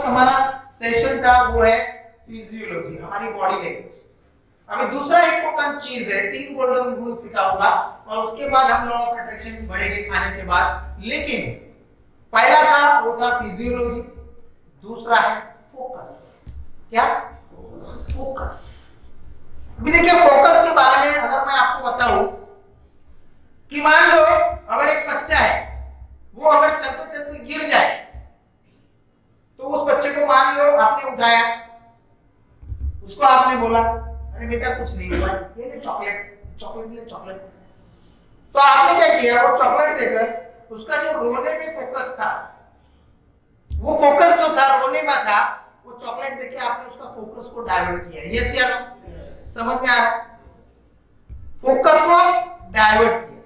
वक्त हमारा सेशन था वो है फिजियोलॉजी, हमारी बॉडी लैंग्वेज। अभी दूसरा इंपॉर्टेंट चीज है, 3 गोल्डन रूल सिखा होगा और उसके बाद हम लॉ ऑफ अट्रैक्शन बढ़ेंगे खाने के बाद। लेकिन पहला था वो था फिजियोलॉजी, दूसरा है फोकस। क्या? फोकस। अभी देखिए फोकस के बारे में अगर मैं आपको बताऊं कि मान लो अगर एक बच्चा है, वो अगर चलते चलते गिर जाए तो उस बच्चे को मान लो आपने उठाया, उसको आपने बोला अरे बेटा कुछ नहीं हुआ, ये ले चॉकलेट, चॉकलेट ले चॉकलेट। तो आपने क्या किया, वो चॉकलेट देकर उसका जो रोने में फोकस था, वो फोकस जो था रोने में था, वो चॉकलेट देके आपने उसका फोकस को डाइवर्ट किया। यस या नो? समझ में आ रहा? फोकस को डाइवर्ट किया।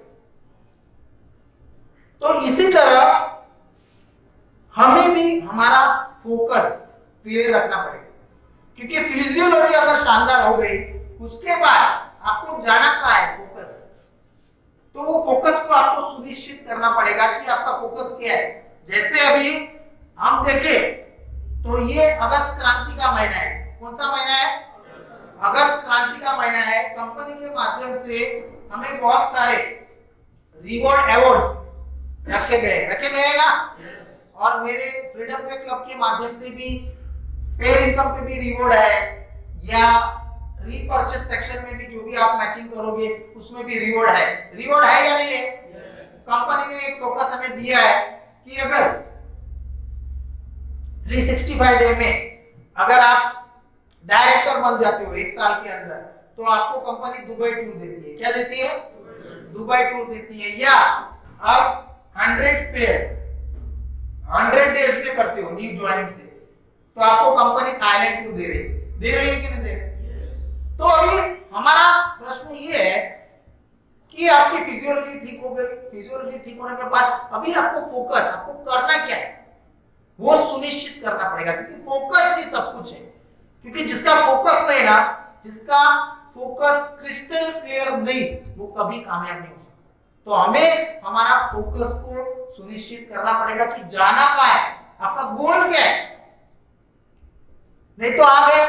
तो इसी तरह हमें भी हमारा फोकस क्लियर रखना पड़ेगा, क्योंकि फिजियोलॉजी अगर शानदार हो गई उसके बाद आपको जाना कहाँ है, फोकस। तो वो फोकस को आपको सुनिश्चित करना पड़ेगा कि आपका फोकस क्या है। जैसे अभी हम देखें तो ये अगस्त क्रांति का महीना है। कौन सा महीना है? अगस्त क्रांति का महीना है। कंपनी के माध्यम से हमें बहुत सारे रिवॉर्ड अवार्ड्स रखे गए ना। और मेरे फ्रीडम पे क्लब के माध्यम से भी पेड इनकम पे भी रिवॉर्ड है, या रीपर्चेस सेक्शन में भी जो भी आप मैचिंग करोगे उसमें भी रिवॉर्ड है। रिवॉर्ड है या नहीं है? कंपनी ने एक फोकस हमें दिया है कि अगर 365 डे में अगर आप डायरेक्टर बन जाते हो 1 साल के अंदर, तो आपको कंपनी दुबई टूर देती है। क्या देती है? दुबई टूर देती है। या आप 100 डेज में करते हो न्यू ज्वाइनिंग से, तो आपको कंपनी थाईलैंड टूर दे रही है कि नहीं दे रही? तो अभी हमारा प्रश्न ये है कि आपकी फिजियोलॉजी ठीक हो गई। फिजियोलॉजी ठीक होने के बाद अभी आपको फोकस, आपको करना क्या है वो सुनिश्चित करना पड़ेगा, क्योंकि फोकस ही सब कुछ है। क्योंकि जिसका फोकस नहीं ना, जिसका फोकस क्रिस्टल क्लियर नहीं, वो कभी कामयाब नहीं हो सकता। तो हमें हमारा फोकस को सुनिश्चित करना पड़ेगा कि जाना कहाँ है, आपका गोल क्या है। नहीं तो आगे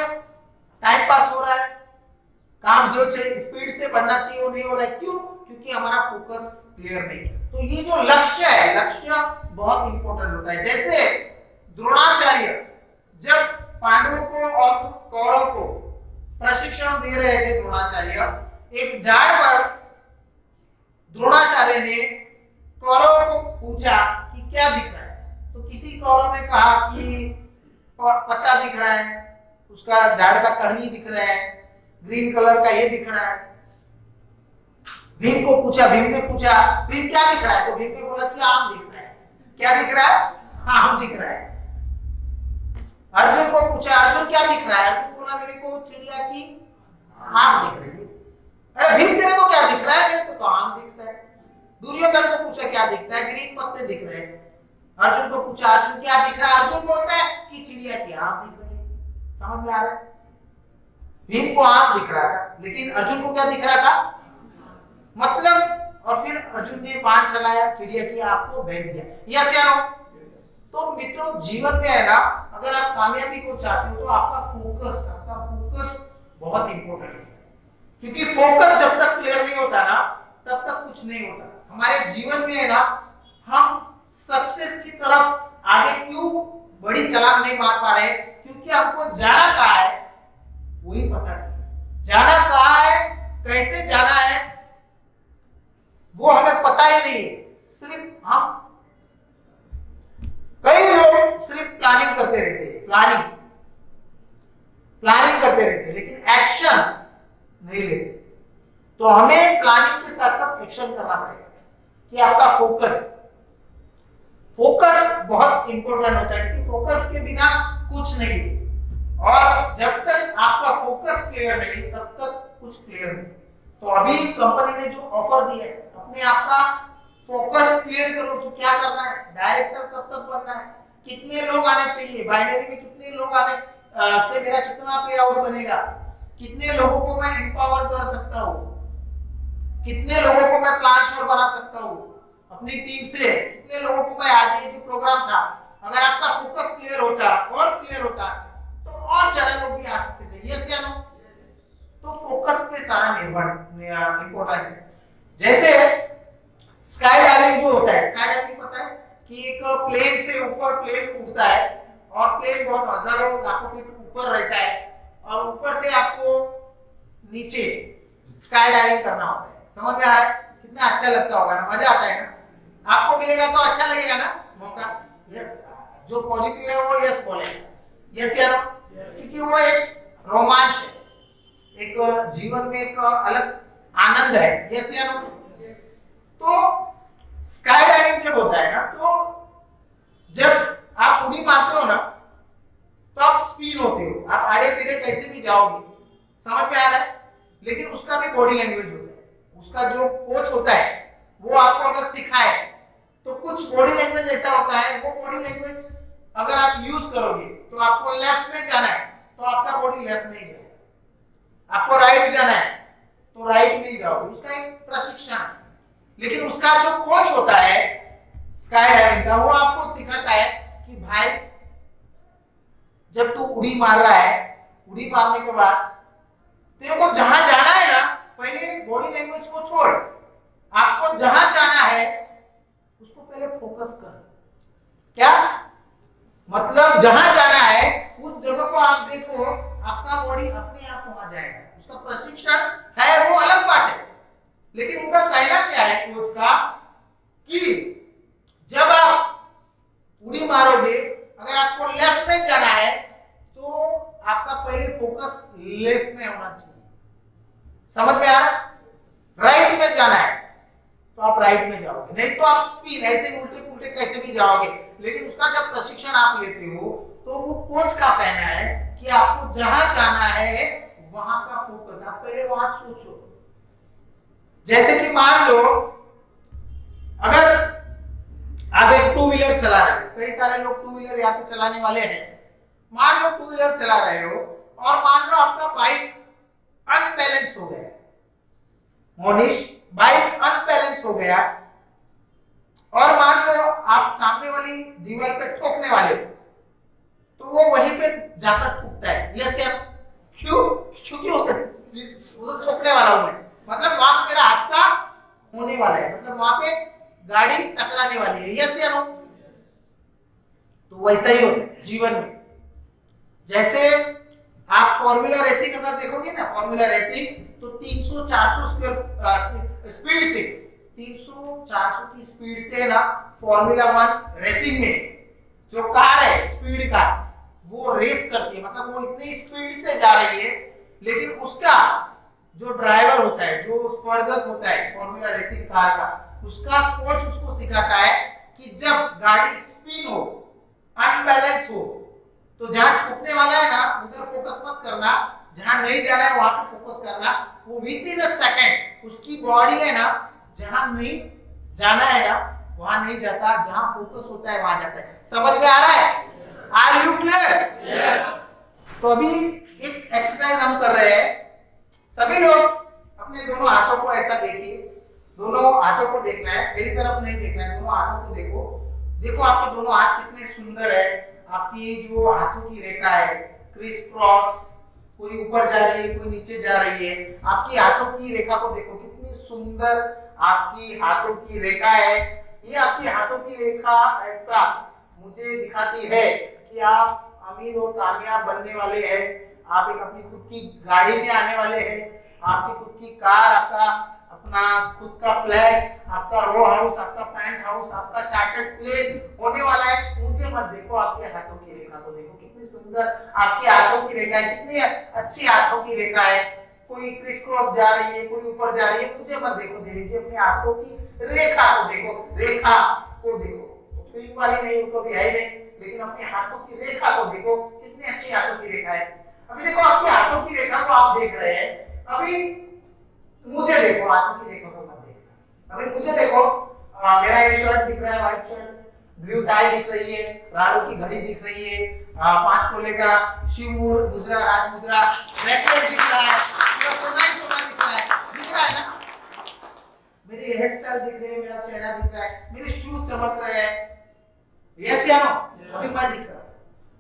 टाइम पास हो रहा है, काम जो चाहिए स्पीड से बढ़ना चाहिए वो नहीं हो रहा है। क्यों? क्योंकि हमारा फोकस क्लियर नहीं। तो ये जो लक्ष्य है, लक्ष्य बहुत इंपॉर्टेंट होता है। जैसे द्रोणाचार्य जब पांडवों को और कौरवों को प्रशिक्षण दे रहे थे, द्रोणाचार्य एक झाड़ पर द्रोणाचार्य ने कौरवों को पूछा कि क्या दिख रहा है। तो किसी कौरव ने कहा कि पत्ता दिख रहा है, उसका झाड़ का टहनी दिख रहा है, ग्रीन कलर का ये दिख रहा है। भीम को पूछा, भीम ने पूछा भीम क्या दिख रहा है, तो भीम ने बोला कि आम दिख रहा है। क्या दिख रहा है? आम दिख रहा है। अर्जुन को पूछा, अर्जुन क्या दिख रहा है, अर्जुन बोला मेरे को चिड़िया की आंख दिख रही है। अरे भीम तेरे को क्या दिख रहा है, मेरे को तो आम दिखता है। दुर्योधन को पूछा क्या दिखता है, ग्रीन पत्ते दिख रहे हैं। अर्जुन को पूछा अर्जुन क्या दिख रहा है, अर्जुन बोलता है कि चिड़िया की आंख दिख रही है। समझ में आ रहा है? भीम को आंख दिख रहा था, लेकिन अर्जुन को क्या दिख रहा था, मतलब। और फिर अर्जुन ने बाण चलाया, चिड़िया की आंख को भेद दिया। यस या नो? तो मित्रों जीवन में है ना, अगर आप कामयाबी को चाहते हो तो आपका फोकस बहुत इंपॉर्टेंट है। क्योंकि फोकस जब तक क्लियर नहीं होता ना, तब तक कुछ नहीं होता। हमारे जीवन में है ना, हम सक्सेस की तरफ आगे क्यों बड़ी छलांग नहीं मार पा रहे? क्योंकि हमको जाना कहाँ है वही पता नहीं। जाना कहाँ है, कैसे जाना है वो हमें पता ही नहीं है। सिर्फ हम, कई लोग सिर्फ प्लानिंग करते रहते हैं, प्लानिंग करते रहते हैं, लेकिन एक्शन नहीं लेते। तो हमें प्लानिंग के साथ साथ एक्शन करना पड़ेगा कि आपका फोकस बहुत इंपॉर्टेंट होता है, कि फोकस के बिना कुछ नहीं है। और जब तक आपका फोकस क्लियर नहीं, तब तक कुछ क्लियर नहीं। तो अभी कंपनी ने जो ऑफर दिया है, अपने आप का फोकस क्लियर करो कि क्या करना है, डायरेक्टर कब तक बनना है, कितने लोग आने चाहिए, बाइनरी में कितने लोग आने से मेरा कितना पे आउट बनेगा, कितने लोगों को मैं एम्पावर कर सकता हूँ, कितने लोगों को मैं प्लान श्योर बना सकता हूँ अपनी टीम से, कितने लोगों को मैं, आज ये जो प्रोग्राम था अगर आपका फोकस क्लियर होता और क्लियर होता तो और ज्यादा लोग भी आ सकते थे। यस या नो? तो फोकस पे सारा निर्भर इंपॉर्टेंट है। जैसे स्काई डाइविंग जो होता है, स्काई डाइविंग पता है कि एक प्लेन से ऊपर प्लेन उड़ता है और प्लेन बहुत हजारों लाखों फीट ऊपर रहता है और ऊपर से आपको नीचे स्काई डाइविंग करना होता है। समझ में आ रहा है? कितना अच्छा लगता होगा ना, मजा आता है ना। आपको मिलेगा तो अच्छा लगेगा ना मौका। यस, जो पॉजिटिव है वो यस बोले। यस या नो? क्योंकि वो एक रोमांच है, एक जीवन में एक अलग आनंद है। यस या नो? तो स्काई डाइविंग जब होता है ना, तो जब आप उड़ी मारते हो ना तो आप स्पिन होते हो, आप आड़े टेढ़े कैसे भी जाओगे। समझ में आ रहा है? लेकिन उसका भी बॉडी लैंग्वेज होता है, उसका जो कोच होता है वो आपको अगर सिखाए तो कुछ बॉडी लैंग्वेज ऐसा होता है, वो बॉडी लैंग्वेज अगर आप यूज करोगे तो आपको लेफ्ट में जाना है तो आपका बॉडी लेफ्ट में ही जाएगा, आपको राइट जाना है तो राइट में ही जाओगे। उसका एक प्रशिक्षण है। लेकिन उसका जो कोच होता है स्काई डाइविंग का, वो आपको सिखाता है कि भाई जब तू उड़ी मार रहा है, उड़ी मारने के बाद तेरे को जहां जाना है ना, पहले बॉडी लैंग्वेज को छोड़, आपको जहां जाना है उसको पहले फोकस कर। क्या मतलब? जहां जाना है उस जगह को आप देखो, आपका बॉडी अपने आप वहां जाएगा। उसका प्रशिक्षण है वो अलग बात है, लेकिन उनका कहना क्या है कोच का कि जब आप उड़ी मारोगे, अगर आपको लेफ्ट में जाना है तो आपका पहले फोकस लेफ्ट में होना चाहिए। समझ में आ रहा है? राइट में जाना है तो आप राइट में जाओगे, नहीं तो आप स्पिन ऐसे उल्टे पुल्टे कैसे भी जाओगे। लेकिन उसका जब प्रशिक्षण आप लेते हो तो वो कोच का कहना है कि आपको जहां जाना है वहां का फोकस, आप पहले वहां सोचो। जैसे कि मान लो अगर आप एक टू व्हीलर चला रहे हो, कई सारे लोग टू व्हीलर यहाँ पे चलाने वाले हैं। मान लो टू व्हीलर चला रहे हो और मान लो आपका बाइक अनबैलेंस हो गया, मोनिश बाइक अनबैलेंस हो गया और मान लो आप सामने वाली दीवार पे ठोकने वाले हो तो वो वहीं पे जाकर ठोकता है। यस या? क्यों? क्योंकि उसे ठोकने वाला हूं मैं, मतलब वहां पे मेरा हादसा होने वाला है, मतलब वहां पे गाड़ी टकराने वाली है। यस या नो? तो वैसा ही होता है जीवन में। जैसे आप फॉर्मूला रेसिंग अगर देखोगे ना, फॉर्मूला रेसिंग तो 300-400 स्पीड से 300-400 की स्पीड से ना फॉर्मूला 1 रेसिंग में जो कार है स्पीड कार वो रेस करती है, मतलब वो इतनी स्पीड से जा रही है, लेकिन उसका जो ड्राइवर होता है, जो स्पर्धक होता है फॉर्मूला रेसिंग कार का, उसका कोच उसको सिखाता है कि जब गाड़ी स्पिन हो, अनबैलेंस हो, तो जहां ठोकने वाला है ना उधर फोकस मत करना, जहां नहीं जाना है वहां पे फोकस करना। वो विद इन अ सेकंड उसकी बॉडी है ना जहां नहीं जाना है ना वहां नहीं जाता, जहां फोकस होता है वहां जाता है। समझ में आ रहा है? Are you clear? यस। तो अभी एक एक्सरसाइज हम कर रहे हैं। सभी लोग अपने दोनों हाथों को ऐसा देखिए, दोनों हाथों को देखना है, मेरी तरफ नहीं देखना है, दोनों हाथों को देखो। देखो आपके दोनों हाथ कितने सुंदर है, आपकी जो हाथों की रेखा है क्रिस क्रॉस, कोई ऊपर जा रही है कोई नीचे जा रही है। आपकी हाथों की रेखा को देखो, कितनी सुंदर आपकी हाथों की रेखा है। ये आपकी हाथों की रेखा ऐसा मुझे दिखाती है कि आप अमीर और कामयाब बनने वाले हैं, आप एक अपनी खुद की गाड़ी में आने वाले हैं, आपकी खुद की कार, आपका अपना खुद का फ्लैट, आपका रो हाउस, आपका पेंट हाउस, आपका चार्टर्ड प्लेन होने वाला है। मुझे मत देखो, आपके हाथों की रेखा को देखो, कितनी सुंदर आपके हाथों की रेखा है, कितनी अच्छी हाथों की रेखा है। कोई क्रिस क्रॉस जा रही है, कोई ऊपर जा रही है, मुझे मत देखो, दे लीजिए अपने हाथों की रेखा को देखो, रेखा को देखो। फिल्म वाली नहीं, वो भी है नहीं, लेकिन अपने हाथों की रेखा को देखो, कितनी अच्छी हाथों की रेखा है। अभी देखो आपके हाथों की रेखा को आप देख रहे हैं, अभी मुझे देखो, हाथों की रेखा को मत देखना। अभी मुझे देखो, मेरा ये शर्ट दिख रहा है, व्हाइट शर्ट, ब्लू टाई दिख रही है, राणू की घड़ी दिख रही है, 5 तोले का शिव मुद्रा, राज मुद्रा ब्रेसलेट दिख रहा है, पूरा सोना ही सोना दिख रहा है ना। मेरी हेयर स्टाइल दिख रही है, मेरा चेहरा दिख रहा है, मेरे शूज चमक रहे हैं। यस या नो? अभी मैं दिख रहा हूं।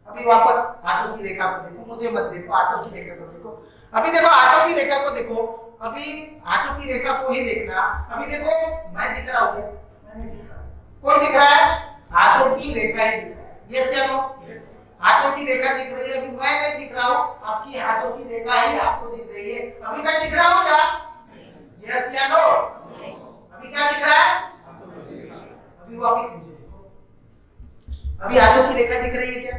अभी वापस हाथों की रेखा को देखो, मुझे मत देखो, हाथों की रेखा को देखो। अभी देखो हाथों की रेखा को देखो, अभी हाथों की रेखा को ही देखना। अभी देखो मैं दिख रहा हूं क्या? मैं नहीं दिख रहा। कौन दिख रहा है? हाथों की रेखा ही दिख रहा है। यस या नो? हाथों की रेखा दिख रही है। अभी मैं नहीं दिख रहा हूं, आपकी हाथों की रेखा ही आपको दिख रही है। अभी मैं दिख रहा हूं क्या? यस या नो? अभी क्या दिख रहा है? अभी वापस मुझे देखो, अभी हाथों की रेखा दिख रही है क्या?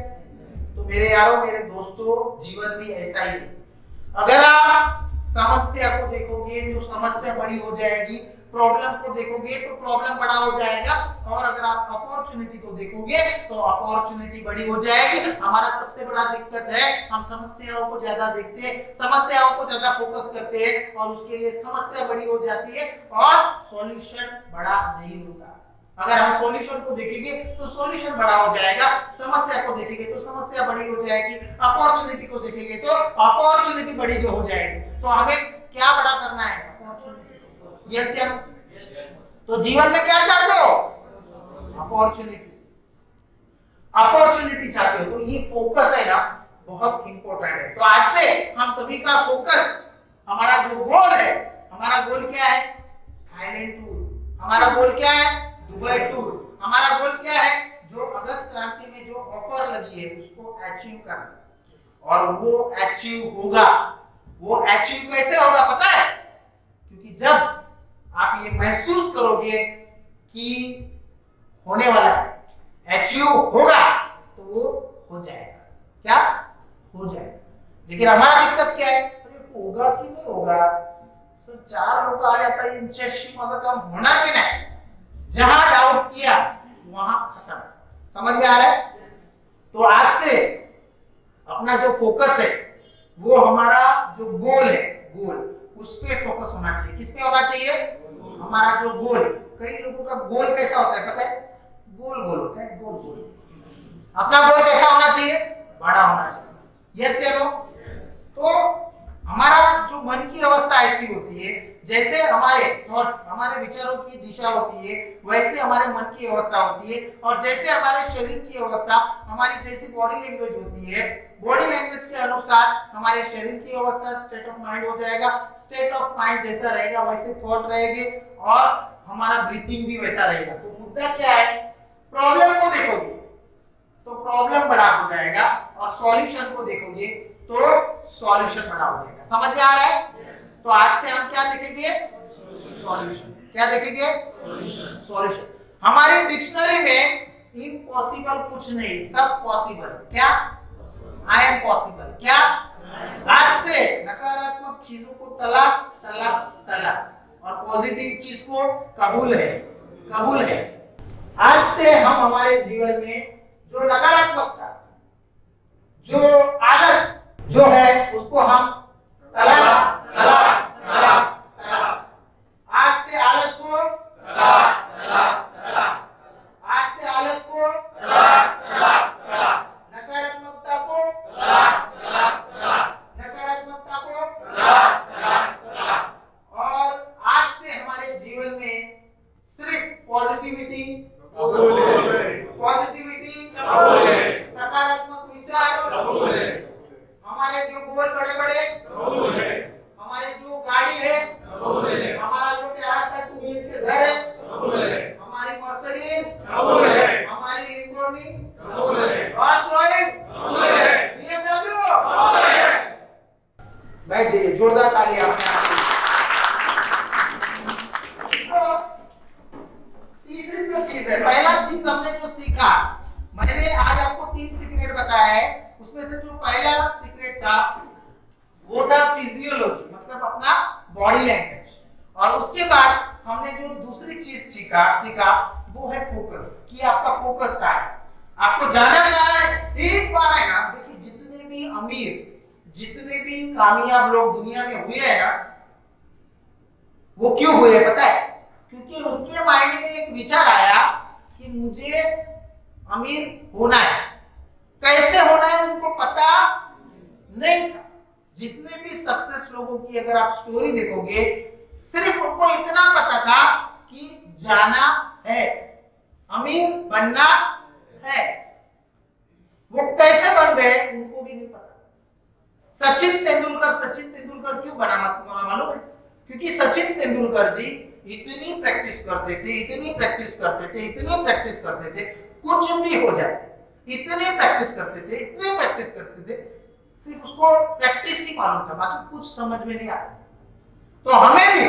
तो मेरे यारों, मेरे दोस्तों, जीवन भी ऐसा ही है। अगर आप समस्या को देखोगे तो समस्या बड़ी हो जाएगी, प्रॉब्लम को देखोगे तो प्रॉब्लम बड़ा हो जाएगा, और अगर आप अपॉर्चुनिटी को देखोगे तो अपॉर्चुनिटी बड़ी हो जाएगी। हमारा सबसे बड़ा दिक्कत है, हम समस्याओं को ज्यादा देखते हैं, समस्याओं को ज्यादा फोकस करते हैं, और उसके लिए समस्या बड़ी हो जाती है और सॉल्यूशन बड़ा नहीं होता। अगर हम सॉल्यूशन को देखेंगे तो सॉल्यूशन बड़ा हो जाएगा, समस्या को देखेंगे तो समस्या बड़ी हो जाएगी, अपॉर्चुनिटी को देखेंगे तो अपॉर्चुनिटी बड़ी जो हो जाएगी। तो हमें क्या बड़ा करना है? अपॉर्चुनिटी। यस या नो? तो जीवन में क्या चाहते हो? अपॉर्चुनिटी। अपॉर्चुनिटी चाहते हो, तो ये फोकस है ना, बहुत इंपॉर्टेंट है। तो आज से हम सभी का फोकस, हमारा जो गोल है, हमारा गोल क्या है? Thailand tour. हमारा गोल क्या है? Dubai tour. हमारा गोल क्या है? जो अगस्त क्रांति में जो ऑफर लगी है उसको अचीव करना, और वो अचीव होगा। वो अचीव कैसे होगा पता है? क्योंकि जब आप ये महसूस करोगे कि होने वाला है, अचीव होगा, तो वो हो जाएगा। क्या हो जाएगा? लेकिन हमारा दिक्कत क्या है? होगा कि नहीं होगा? सब 4 लोग आ जाता है, इंटरेस्ट माझा काम होणार की नाही? जहां डाउट किया वहां खत्म। समझ में आ रहा है? तो आज से अपना जो फोकस है, वो हमारा जो गोल है, गोल उस पे फोकस होना चाहिए। किस पे होना चाहिए? हमारा जो गोल। कई लोगों का गोल कैसा होता है पता है? गोल गोल होता है, गोल गोल। अपना गोल कैसा होना चाहिए? बड़ा होना चाहिए। यस या नो? तो हमारा जो मन की अवस्था ऐसी होती है, जैसे हमारे थॉट्स, हमारे विचारों की दिशा होती है, वैसे हमारे मन की अवस्था होती है, और जैसे हमारे शरीर की अवस्था, हमारी जैसी बॉडी लैंग्वेज होती है, बॉडी लैंग्वेज के अनुसार हमारे शरीर की अवस्था, स्टेट ऑफ माइंड हो जाएगा। स्टेट ऑफ माइंड जैसा रहेगा वैसे थॉट रहेंगे, और हमारा ब्रीथिंग भी वैसा रहेगा। तो मुद्दा क्या है? प्रॉब्लम को देखोगे तो प्रॉब्लम बड़ा हो जाएगा, और सॉल्यूशन को देखोगे तो सॉल्यूशन बड़ा हो जाएगा। समझ में आ रहा है? तो आज से हम क्या देखेंगे? सॉल्यूशन। क्या देखेंगे? सॉल्यूशन। हमारी डिक्शनरी में इम्पॉसिबल कुछ नहीं, सब पॉसिबल। क्या? I am possible. क्या? आज से नकारात्मक चीजों को तलाक तलाक तलाक, और पॉजिटिव चीज को कबूल है, कबूल है। आज से हम हमारे जीवन में जो नकारात्मकता, जो आलस जो है, उसको हम तलाक तलाक तलाक तलाक। आज से आलस को तलाक तलाक तलाक। आज से आलस को तलाक तलाक तलाक। नकारात्मकता को तलाक तलाक तलाक। नकारात्मकता को तलाक तलाक तलाक। और आज से हमारे जीवन में सिर्फ पॉजिटिविटी, पॉजिटिविटी, सकारात्मक विचार, हमारे जो गोल बड़े बड़े, हमारे जो गाड़ी है, हमारा जो प्यारा सा 2 BHK घर है, हमारी मर्सिडीज, हमारी लिंगोर्नी, रॉल्स रॉयस, BMW। बैठ जाइए, जोरदार ताली आपने। तो तीसरी जो चीज है, पहला चीज हमने जो सीखा, मैंने आज आपको 3 सीक्रेट बताया है, उसमें से जो पहला सीक्रेट था वो था फिजियोलॉजी, मतलब अपना बॉडी लैंग्वेज। और उसके बाद हमने जो दूसरी चीज सीखा वो है फोकस, कि आपका फोकस क्या है, आपको जाना कहाँ है। एक बार है ना, देखिए जितने भी अमीर, जितने भी कामयाब लोग दुनिया में हुए हैं ना, वो क्यों हुए पता है? क्योंकि उनके माइंड में एक विचार आया कि मुझे अमीर होना है। कैसे होना है उनको पता नहीं था। जितने भी सक्सेस लोगों की अगर आप स्टोरी देखोगे, सिर्फ उनको इतना पता था कि जाना है, अमीर बनना है। वो कैसे बन गए उनको भी नहीं पता। सचिन तेंदुलकर क्यों बना मालूम है? क्योंकि सचिन तेंदुलकर जी इतनी प्रैक्टिस करते थे, कुछ भी हो जाए, इतनी प्रैक्टिस करते थे, सिर्फ उसको प्रैक्टिस ही मालूम था, बाकी कुछ समझ में नहीं आता। तो हमें भी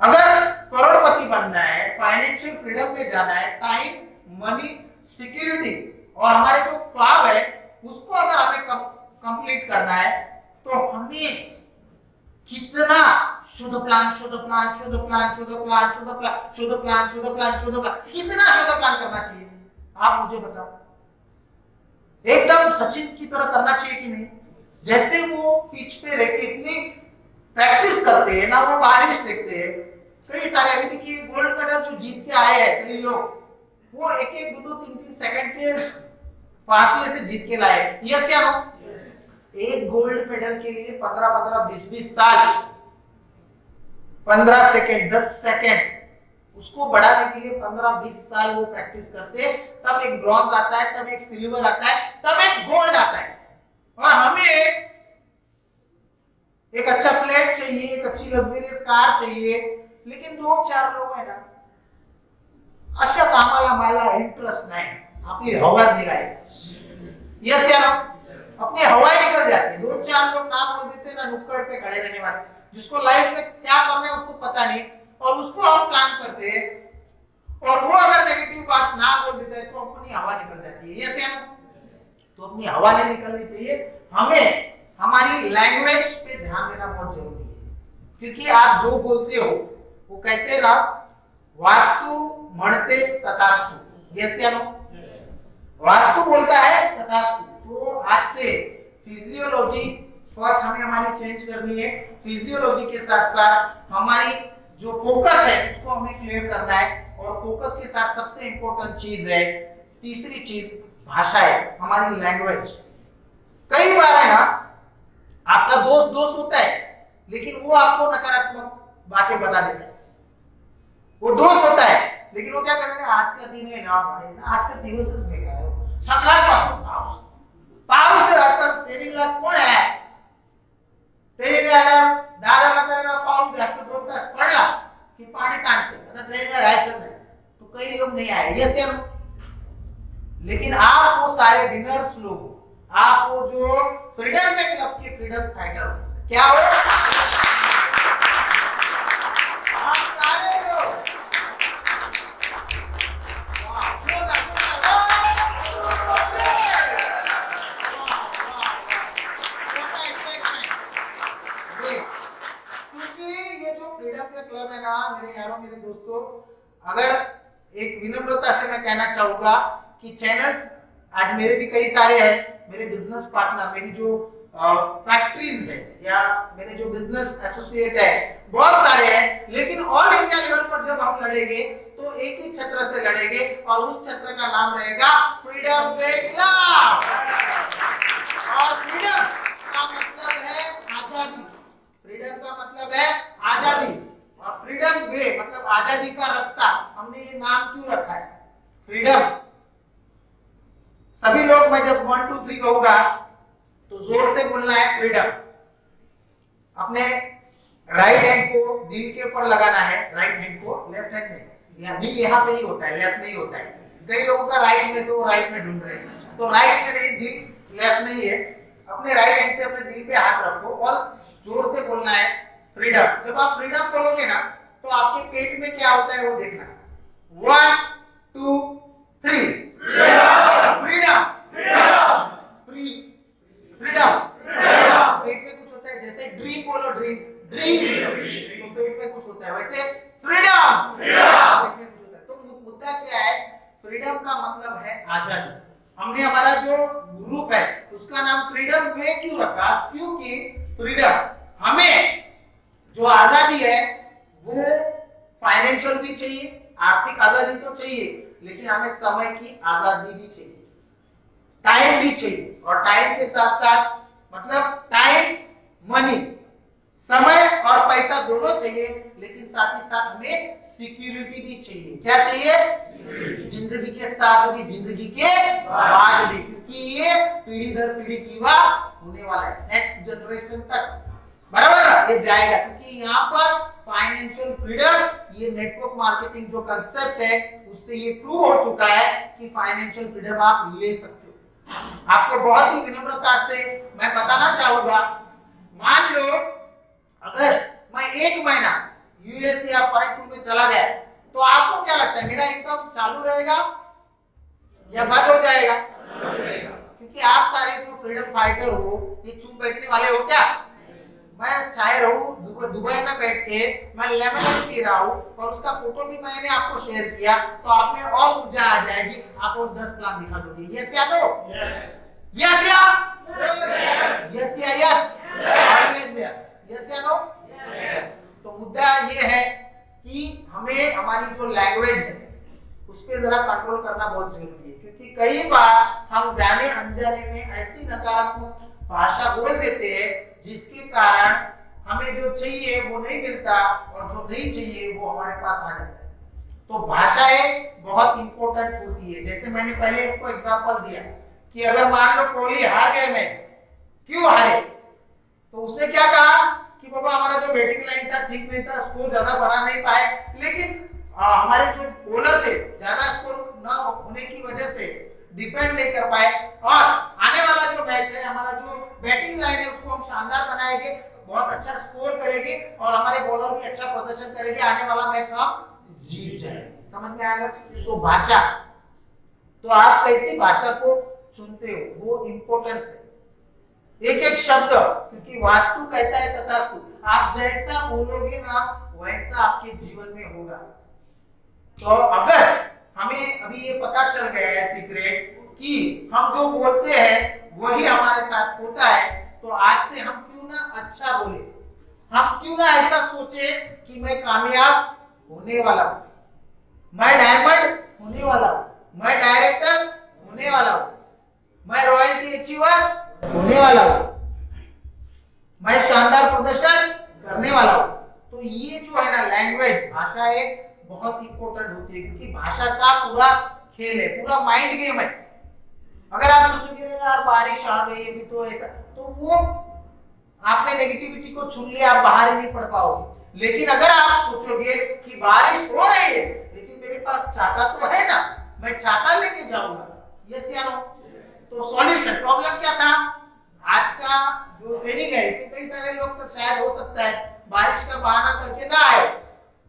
अगर करोड़पति बनना है, फाइनेंशियल फ्रीडम पे जाना है, टाइम, मनी, सिक्योरिटी और हमारे जो ख्वाब है उसको अगर हमें कंप्लीट करना है, तो हमें कितना शुद्ध प्लान कितना शुद्ध प्लान करना चाहिए, आप मुझे बताओ। एकदम सचिन की तरह करना चाहिए कि नहीं? जैसे वो पिच पे रह के इतनी प्रैक्टिस करते हैं ना, वो बारिश देखते हैं, कई सारे अभी देखिए गोल्ड मेडल जो जीत के आए हैं कई लोग, वो एक 2-3 सेकंड के फासले से जीत के लाए। यस या नो? एक गोल्ड मेडल के लिए 15 20 साल, 15 सेकंड 10 सेकंड, उसको बढ़ाने के लिए 15-20 साल वो प्रैक्टिस करते, तब एक ब्रॉन्ज आता है, तब एक सिल्वर आता है, तब एक गोल्ड आता है। और हमें एक अच्छा फ्लैट चाहिए, एक अच्छी लग्जरियस कार चाहिए, लेकिन 2-4 लोग है ना अशा कामाला मला इंटरेस्ट नाही, आपली हवाच निघाली। यस या नो? अपनी हवाई निकल जाती है। 2-4 लोग ना बोल देते ना, नुक्कड़ पे खड़े रहने वाले, जिसको लाइफ में क्या करना है उसको पता नहीं, और उसको हम प्लान करते हैं, और वो अगर नेगेटिव बात ना बोल देता है तो अपनी हवा निकल जाती है। यस या नो? तो अपनी हवा नहीं निकलनी चाहिए। हमें हमारी लैंग्वेज पे ध्यान देना बहुत जरूरी है, क्योंकि आप जो बोलते हो वो कहते ना, वास्तु मणते तथास्तु। यस या नो? वास्तु बोलता है तथास्तु। तो आज से फिजियोलॉजी फर्स्ट हमें हमारी चेंज करनी है, फिजियोलॉजी के साथ साथ हमारी जो फोकस है उसको हमें क्लियर करना है, और फोकस के साथ सबसे इंपॉर्टेंट चीज है, तीसरी चीज भाषा है, हमारी लैंग्वेज। कई बार है ना आपका दोस्त होता है, लेकिन वो आपको नकारात्मक बातें बता देता है। वो दोस्त होता है, लेकिन वो क्या करेगा, आज का दिन है ना भाई, आजचा दिवसच बेकार आहे, सकाळपासून पाऊस ट्रेनिंगला कोण आहे, ट्रेनिंगला दादा पाऊस जास्त 2 तास पडला की पाणी सांडते, आता ट्रेनिंगला जायचं नहीं, तो कई लोग नहीं आए। यस या नो? लेकिन आप वो सारे विनर्स लोग, आप वो जो फ्रीडम में क्लब के फ्रीडम फाइटर, क्या हो आप सारे लोग, क्लब है ना मेरे यारों, मेरे दोस्तों, अगर एक विनम्रता से मैं कहना चाहूंगा कि चैनल्स आज मेरे भी कई सारे हैं, मेरे बिजनेस पार्टनर, मेरी जो फैक्ट्रीज है या मेरे जो बिजनेस एसोसिएट है बहुत सारे हैं, लेकिन ऑल इंडिया लेवल पर जब हम लड़ेंगे तो एक ही छत्र से लड़ेंगे, और उस छत्र का नाम रहेगा फ्रीडम वे क्लब। और फ्रीडम का मतलब है आजादी, फ्रीडम का मतलब है आजादी, और फ्रीडम वे मतलब आजादी का रास्ता। हमने ये नाम क्यों रखा है फ्रीडम? सभी लोग, मैं जब 1 2 3 कहूंगा तो जोर से बोलना है फ्रीडम। अपने राइट हैंड को दिल के ऊपर लगाना है, राइट हैंड को, लेफ्ट हैंड में, या दिल यहाँ पे ही होता है, लेफ्ट नहीं होता है। कई लोगों का राइट में, तो राइट में ढूंढ रहे हैं, तो राइट में नहीं, दिल लेफ्ट में ही है। अपने राइट हैंड से अपने दिल पे हाथ रखो और जोर से बोलना है फ्रीडम। जब आप फ्रीडम बोलोगे ना तो आपके पेट में क्या होता है वो देखना। 1 2 3 फ्रीडम, फ्री, फ्रीडम। पेट में कुछ होता है, जैसे ड्रीम बोलो, ड्रीम, तो पेट में कुछ होता है, वैसे फ्रीडम, पेट में कुछ होता है। तो मुद्दा क्या है, फ्रीडम का मतलब है आजादी। हमने हमारा जो ग्रुप है उसका नाम फ्रीडम वे क्यों रखा? क्योंकि फ्रीडम, हमें जो आजादी है वो फाइनेंशियल भी चाहिए, आर्थिक आजादी तो चाहिए, लेकिन हमें समय की आजादी भी चाहिए, टाइम भी चाहिए, और टाइम के साथ साथ मतलब टाइम, मनी, समय और पैसा दोनों चाहिए, लेकिन साथ ही साथ हमें सिक्योरिटी भी चाहिए। क्या चाहिए? जिंदगी के साथ भी, जिंदगी के बाद भी, क्योंकि ये पीढ़ी दर पीढ़ी की होने वाला है, नेक्स्ट जनरेशन तक, बराबर ये जाएगा। क्योंकि यहाँ पर फाइनेंशियल फ्रीडम, ये नेटवर्क मार्केटिंग जो कंसेप्ट है उससे ये प्रूव हो चुका है कि फाइनेंशियल फ्रीडम आप ले सकते हो। आपको बहुत ही विनम्रता से मैं बताना चाहूंगा, मान लो अगर मैं 1 महीना यूएस या फॉरेन टूर में चला गया, तो आपको क्या लगता है मेरा इनकम चालू रहेगा या बंद हो जाएगा? क्योंकि आप सारे जो फ्रीडम फाइटर हो, ये चुप बैठने वाले हो क्या? मैं चाहे रहूं दुबई में बैठ के मैं लेमन पी रहा हूं और उसका फोटो भी मैंने आपको शेयर किया, तो आप में और ऊर्जा आ जाएगी, आप और 10 लाख दिखा दोगे। यस या नो? यस या यस या यस ऑलवेज यस, यस या नो? तो मुद्दा ये है कि हमें हमारी जो लैंग्वेज है उस पर जरा कंट्रोल करना बहुत जरूरी है, क्योंकि कई बार हम जाने अनजाने में ऐसी नकारात्मक भाषा बोल देते हैं जिसके कारण हमें जो चाहिए वो नहीं मिलता और जो नहीं चाहिए वो हमारे पास आ जाता है। तो भाषाएं बहुत इंपॉर्टेंट होती है। जैसे मैंने पहले आपको एग्जांपल दिया कि अगर मान लो कोहली हार गए मैच, क्यों हारे? तो उसने क्या कहा कि बाबा हमारा जो बैटिंग लाइन था ठीक नहीं था, स्कोर ज्यादा बना नहीं पाए, लेकिन हमारे जो बॉलर थे ज्यादा स्कोर ना होने की वजह से डिफेंड नहीं कर पाए, और आने वाला जो मैच है हमारा जो बैटिंग लाइन है उसको हम शानदार बनाएंगे, बहुत अच्छा स्कोर करेंगे और हमारे बॉलर भी अच्छा प्रदर्शन करेंगे, आने वाला मैच हम जीत जाएंगे। समझ में आएगा? तो भाषा, तो आप कैसी भाषा को चुनते हो वो इंपॉर्टेंस है, एक एक शब्द, क्योंकि वास्तु कहता है तथास्तु, आप जैसा बोलोगे ना वैसा आपके जीवन में होगा। तो अगर हमें अभी ये पता चल गया है सीक्रेट कि हम जो बोलते हैं वही हमारे साथ होता है, तो आज से हम क्यों ना अच्छा बोले, हम क्यों ना ऐसा सोचे कि मैं कामयाब होने वाला हूं, मैं डायमंड होने वाला हूं, मैं डायरेक्टर होने वाला हूं, मैं रॉयल्टी अचीवर होने वाला हूं, मैं शानदार प्रदर्शन करने वाला हूं। तो ये जो है ना लैंग्वेज, भाषा एक बहुत इंपॉर्टेंट होती है, क्योंकि भाषा का पूरा खेल है, पूरा माइंड गेम है। अगर आप सोचोगे यार बारिश आ गई अभी तो ऐसा, तो वो आपने नेगेटिविटी को चुन लिया, आप बाहर ही नहीं पढ़ पाओगे। लेकिन अगर आप सोचोगे कि बारिश हो रही है लेकिन मेरे पास छाता तो है ना, मैं छाता लेके जाऊंगा, यस या नो? तो सॉल्यूशन, प्रॉब्लम क्या था? आज का जो ट्रेनिंग है इसमें कई सारे लोग तो शायद हो सकता है बारिश का बहाना करके ना आए,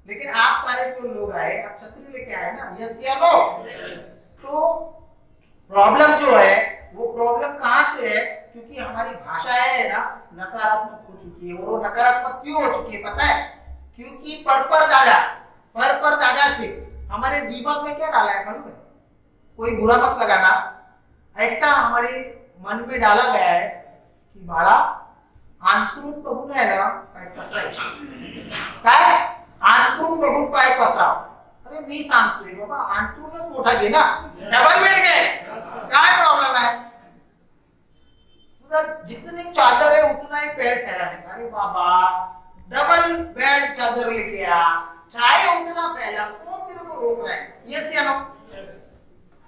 लेकिन आप सारे जो लोग आए आप छतरी लेके आए ना, यस या नो? तो प्रॉब्लम जो है वो प्रॉब्लम कहां से है? क्योंकि हमारी भाषा है ना नकारात्मक हो चुकी है। और वो नकारात्मक क्यों हो चुकी है पता है? क्योंकि पर दादा से हमारे दिमाग में क्या डाला है मालूम है? कोई बुरा मत लगाना, ऐसा हमारे मन में डाला गया है कि बाळा अंतरून बघून आहे ना काय पसरायचं, काय अंतरून बघून पाय पसराव। अरे मी सांगतोय बाबा अंतरूनच मोठा घे ना, डबल बेड घे, काय प्रॉब्लेम है? जितनी चादर है उतना ही पैर फैलाने का। अरे बाबा डबल बेड चादर लेके आ, चाहे उतना फैला, कौन तेरे को रोक रहा है? यस या नो?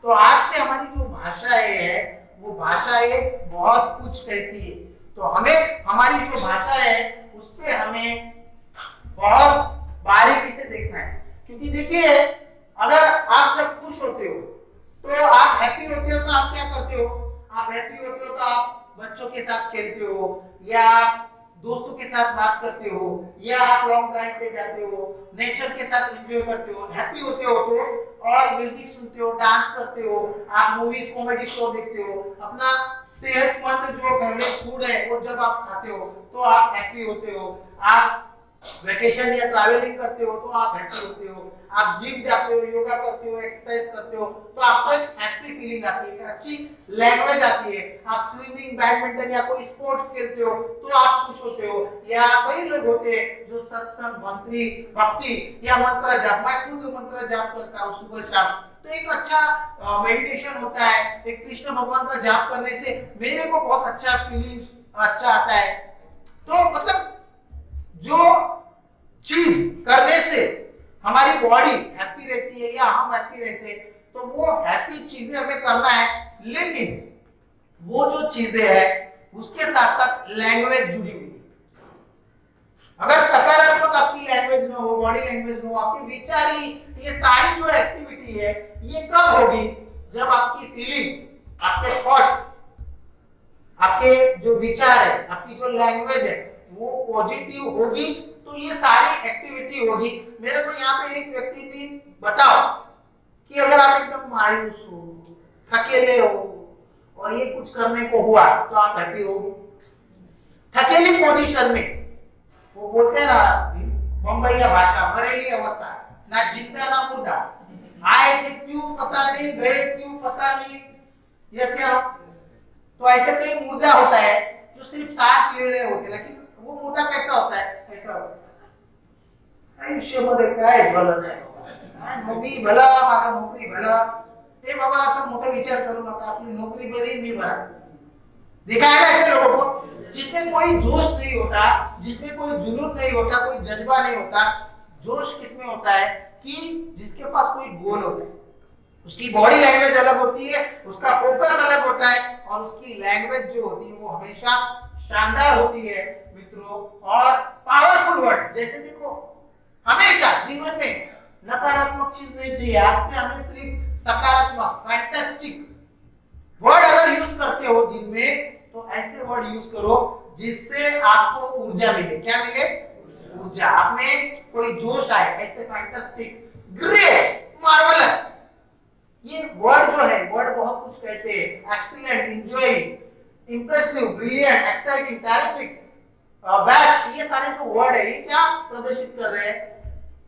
तो आज से हमारी जो भाषाएं है वो भाषाएं बहुत कुछ कहती है। तो हमें हमारी जो भाषा है उस पे हमें बहुत बारीकी से देखना है, क्योंकि देखिए अगर आप जब खुश होते हो तो आप हैप्पी होते हो तो आप क्या करते हो? आप हैप्पी होते हो तो आप बच्चों के साथ खेलते हो, या आप दोस्तों के साथ बात करते हो, या आप लॉन्ग ड्राइव पे जाते हो, नेचर के साथ एंजॉय करते हो, हैप्पी होते हो तो और म्यूजिक सुनते हो, डांस करते हो, आप मूवीज कॉमेडी शो देखते हो, अपना सेहतमंद जो फेवरेट फूड है वो जब आप खाते हो तो आप हैप्पी होते हो, आप वैकेशन या ट्रैवलिंग करते हो तो आप हैप्पी होते हो, आप जिम जाते हो, योगा करते हो, एक्सरसाइज करते हो तो आपको एक हैप्पी फीलिंग आती है, एक अच्छी लैंग्वेज आती है। आप स्विमिंग, बैडमिंटन या कोई स्पोर्ट्स खेलते हो तो आप खुश होते हो। या कई लोग होते हैं जो सत्संग, भक्ति या मंत्र जाप, मैं खुद मंत्र जाप करता हूँ सुबह शाम, तो एक अच्छा मेडिटेशन होता है। एक कृष्ण भगवान का जाप करने से मेरे को बहुत अच्छा फीलिंग अच्छा आता है। तो मतलब जो चीज करने से हमारी बॉडी हैप्पी रहती है या हम हैप्पी रहते हैं, तो वो हैप्पी चीजें हमें करना है, लेकिन वो जो चीजें है उसके साथ साथ लैंग्वेज जुड़ी हुई है। अगर सकारात्मक आपकी लैंग्वेज ना हो, बॉडी लैंग्वेज ना हो, आपके विचार ही, ये सारी जो एक्टिविटी है ये कब होगी? जब आपकी फीलिंग, आपके थॉट्स, आपके जो विचार है, आपकी जो लैंग्वेज है वो पॉजिटिव होगी, तो ये सारी एक्टिविटी होगी। मेरे को यहाँ पे एक व्यक्ति भी बताओ कि अगर आप एकदम मायूस हो, थकेले हो और ये कुछ करने को हुआ तो आप हैप्पी होगे? थकेली पोजीशन में, वो बोलते हैं ना मुंबईया भाषा, बरेली अवस्था, ना जिंदा ना मुर्दा, आए थे क्यों पता नहीं, गए क्यों पता नहीं। यस या नो? तो ऐसे कई मुर्दा होता है जो सिर्फ सांस ले रहे होते, लेकिन वो मुर्दा कैसा होता है? ऐसा होता है आयुष्यामध्ये काय भलं नाही बाबा, मी भला, माझा नोकरी भला, हे बाबा असं मोठा विचार करू नका, आपली नोकरी बरी, मी भरा। देखा है ना ऐसे लोगों को, जिसमें कोई जोश नहीं होता, जिसमें कोई जुनून नहीं होता, कोई जज्बा नहीं होता। जोश किसमें होता है? कि जिसके पास कोई गोल होता है, उसकी बॉडी लैंग्वेज अलग होती है, उसका फोकस अलग होता है, और उसकी लैंग्वेज जो होती है वो हमेशा शानदार होती है मित्रों। और पावरफुल वर्ड्स, जैसे देखो हमेशा जीवन में नकारात्मक चीज नहीं चाहिए, आज से हमें सिर्फ सकारात्मक, फैंटास्टिक वर्ड अगर यूज करते हो दिन में, तो ऐसे वर्ड यूज करो जिससे आपको ऊर्जा मिले। क्या मिले? ऊर्जा। आप में कोई जोश आए, ऐसे फैंटास्टिक, ग्रेट, मार्वलस, ये वर्ड जो है, वर्ड बहुत कुछ कहते हैं। Excellent, enjoying, impressive, brilliant, exciting, terrific, best, ये सारे जो वर्ड है ये क्या प्रदर्शित कर रहे हैं?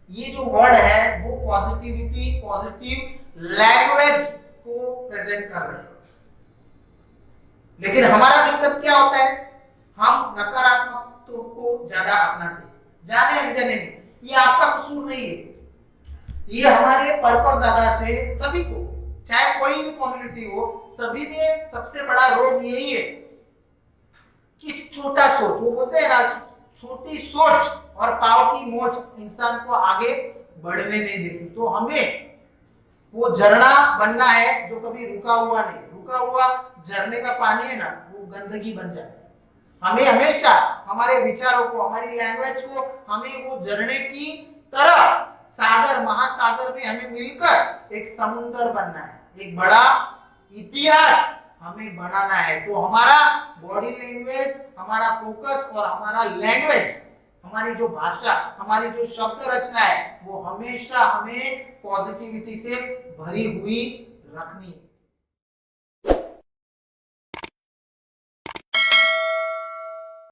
ये जो वर्ड है वो पॉजिटिविटी, पॉजिटिव लैंग्वेज को प्रेजेंट कर रहे हैं। लेकिन हमारा दिक्कत क्या होता है? हम नकारात्मक को ज्यादा अपनाते हैं, जाने अनजाने में। ये आपका कसूर नहीं है, ये हमारे परदादा से सभी को, चाहे कोई भी कम्युनिटी हो, सभी में सबसे बड़ा रोग यही है कि छोटा सोच, वो बोलते हैं ना, छोटी सोच और पाव की मोच इंसान को आगे बढ़ने नहीं देती। तो हमें वो झरना बनना है जो कभी रुका हुआ नहीं। रुका हुआ झरने का पानी है ना, वो गंदगी बन जाता है। हमें हमेशा हमारे विचारों को, हमारी लैंग्वेज को, हमें वो झरने की तरह सागर, महासागर में हमें मिलकर एक समुद्र बनना है, एक बड़ा इतिहास हमें बनाना है। तो हमारा बॉडी लैंग्वेज, हमारा फोकस और हमारा लैंग्वेज, हमारी जो भाषा, हमारी जो शब्द रचना है, वो हमेशा हमें पॉजिटिविटी से भरी हुई रखनी है।